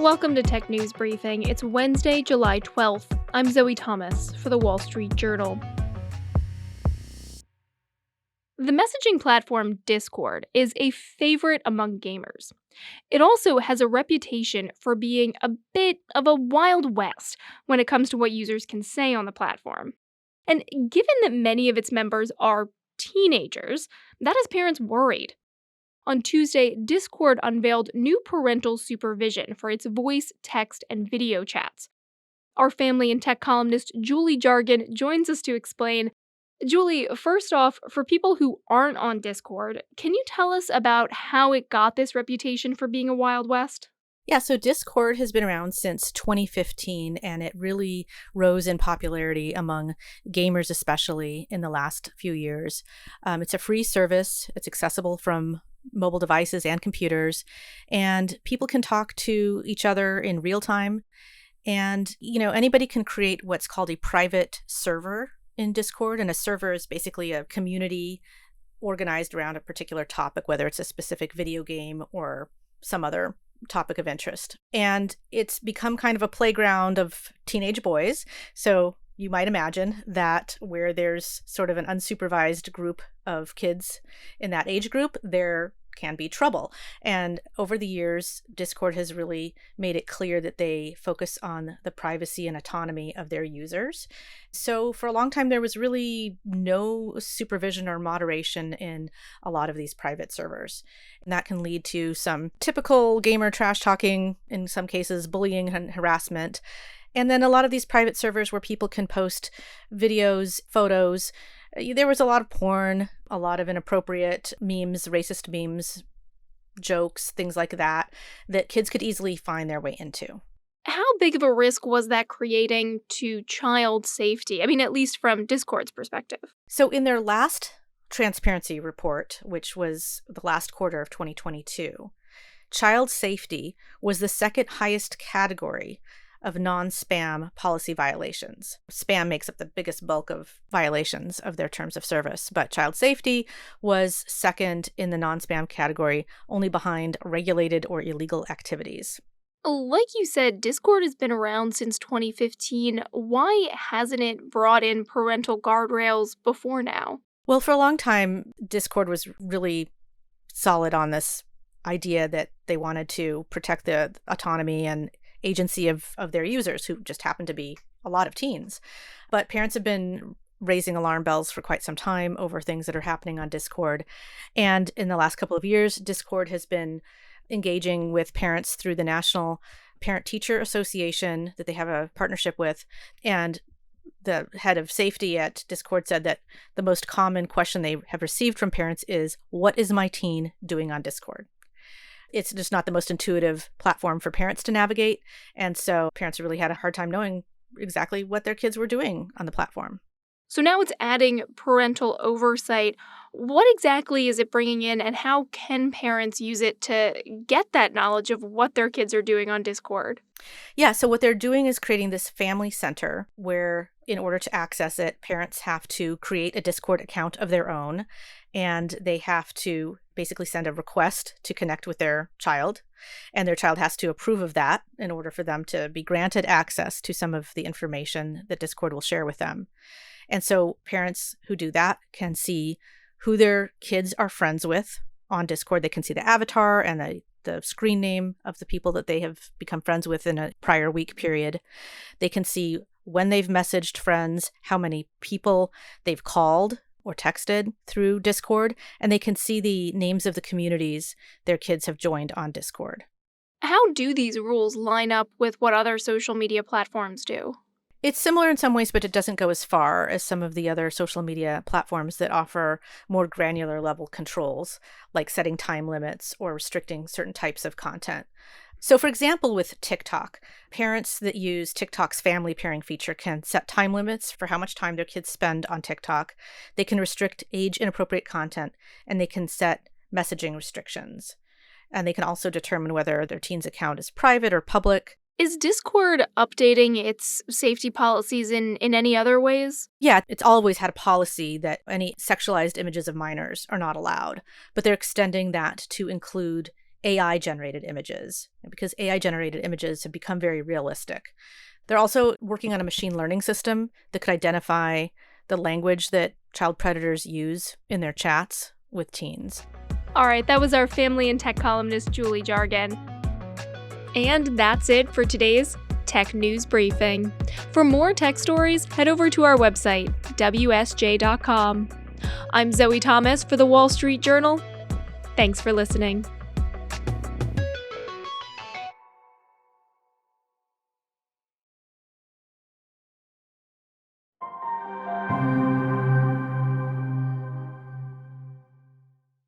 Welcome to Tech News Briefing. It's Wednesday, July 12th. I'm Zoe Thomas for the Wall Street Journal. The messaging platform Discord is a favorite among gamers. It also has a reputation for being a bit of a Wild West when it comes to what users can say on the platform. And given that many of its members are teenagers, that has parents worried. On Tuesday, Discord unveiled new parental supervision for its voice, text, and video chats. Our family and tech columnist Julie Jargon joins us to explain. Julie, first off, for people who aren't on Discord, can you tell us about how it got this reputation for being a Wild West? Yeah, so Discord has been around since 2015, and it really rose in popularity among gamers, especially in the last few years. It's a free service. It's accessible from mobile devices and computers, and people can talk to each other in real time. And, anybody can create what's called a private server in Discord, and a server is basically a community organized around a particular topic, whether it's a specific video game or some other topic of interest. And it's become kind of a playground of teenage boys. So you might imagine that where there's sort of an unsupervised group of kids in that age group, there can be trouble. And over the years, Discord has really made it clear that they focus on the privacy and autonomy of their users. So for a long time, there was really no supervision or moderation in a lot of these private servers. And that can lead to some typical gamer trash talking, in some cases, bullying and harassment. And then a lot of these private servers where people can post videos, photos. There was a lot of porn, a lot of inappropriate memes, racist memes, jokes, things like that kids could easily find their way into. How big of a risk was that creating to child safety? I mean, at least from Discord's perspective. So in their last transparency report, which was the last quarter of 2022, child safety was the second highest category of non-spam policy violations. Spam makes up the biggest bulk of violations of their terms of service, but child safety was second in the non-spam category, only behind regulated or illegal activities. Like you said, Discord has been around since 2015. Why hasn't it brought in parental guardrails before now? Well, for a long time, Discord was really solid on this idea that they wanted to protect the autonomy and agency of their users, who just happen to be a lot of teens. But parents have been raising alarm bells for quite some time over things that are happening on Discord. And in the last couple of years, Discord has been engaging with parents through the National Parent-Teacher Association that they have a partnership with. And the head of safety at Discord said that the most common question they have received from parents is, "What is my teen doing on Discord?" It's just not the most intuitive platform for parents to navigate. And so parents really had a hard time knowing exactly what their kids were doing on the platform. So now it's adding parental oversight. What exactly is it bringing in, and how can parents use it to get that knowledge of what their kids are doing on Discord? Yeah, so what they're doing is creating this family center where, in order to access it, parents have to create a Discord account of their own, and they have to basically send a request to connect with their child, and their child has to approve of that in order for them to be granted access to some of the information that Discord will share with them. And so parents who do that can see who their kids are friends with on Discord. They can see the avatar and the screen name of the people that they have become friends with in a prior week period. They can see when they've messaged friends, how many people they've called or texted through Discord, and they can see the names of the communities their kids have joined on Discord. How do these rules line up with what other social media platforms do? It's similar in some ways, but it doesn't go as far as some of the other social media platforms that offer more granular level controls, like setting time limits or restricting certain types of content. So, for example, with TikTok, parents that use TikTok's family pairing feature can set time limits for how much time their kids spend on TikTok. They can restrict age-inappropriate content, and they can set messaging restrictions. And they can also determine whether their teen's account is private or public. Is Discord updating its safety policies in any other ways? Yeah, it's always had a policy that any sexualized images of minors are not allowed, but they're extending that to include AI-generated images, because AI-generated images have become very realistic. They're also working on a machine learning system that could identify the language that child predators use in their chats with teens. All right, that was our family and tech columnist, Julie Jargon. And that's it for today's Tech News Briefing. For more tech stories, head over to our website, WSJ.com. I'm Zoe Thomas for the Wall Street Journal. Thanks for listening.